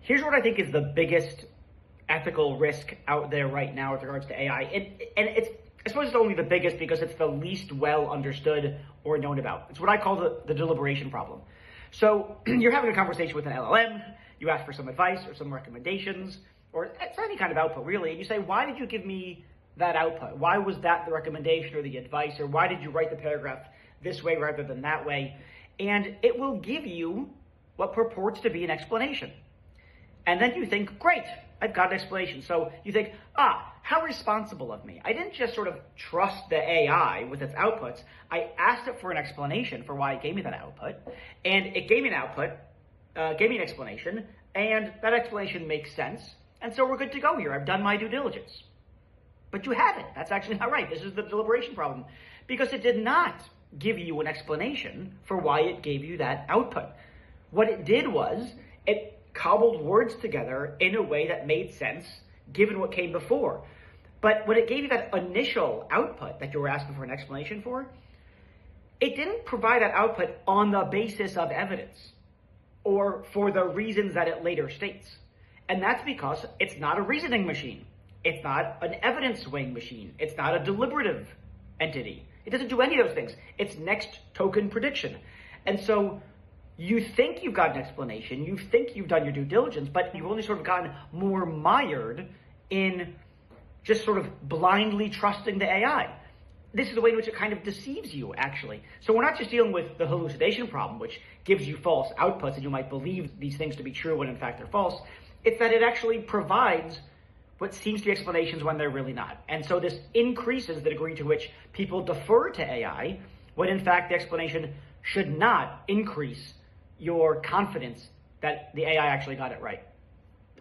Here's what I think is the biggest ethical risk out there right now with regards to AI. I suppose it's only the biggest because it's the least well understood or known about. It's what I call the deliberation problem. So you're having a conversation with an LLM, you ask for some advice or some recommendations, or it's any kind of output really, and you say, why did you give me that output? Why was that the recommendation or the advice? Or why did you write the paragraph this way rather than that way? And it will give you what purports to be an explanation. And then you think, great, I've got an explanation. So you think, how responsible of me. I didn't just sort of trust the AI with its outputs. I asked it for an explanation for why it gave me that output. And it gave me an output, gave me an explanation, and that explanation makes sense. And so we're good to go here. I've done my due diligence. But you haven't. That's actually not right. This is the deliberation problem. Because it did not give you an explanation for why it gave you that output. What it did was, it cobbled words together in a way that made sense given what came before. But when it gave you that initial output that you were asking for an explanation for, it didn't provide that output on the basis of evidence or for the reasons that it later states. And that's because it's not a reasoning machine. It's not an evidence weighing machine. It's not a deliberative entity. It doesn't do any of those things. It's next token prediction. And so you think you've got an explanation, you think you've done your due diligence, but you've only sort of gotten more mired in just sort of blindly trusting the AI. This is the way in which it kind of deceives you, actually. So we're not just dealing with the hallucination problem, which gives you false outputs and you might believe these things to be true when in fact they're false. It's that it actually provides what seems to be explanations when they're really not. And so this increases the degree to which people defer to AI, when in fact the explanation should not increase your confidence that the AI actually got it right.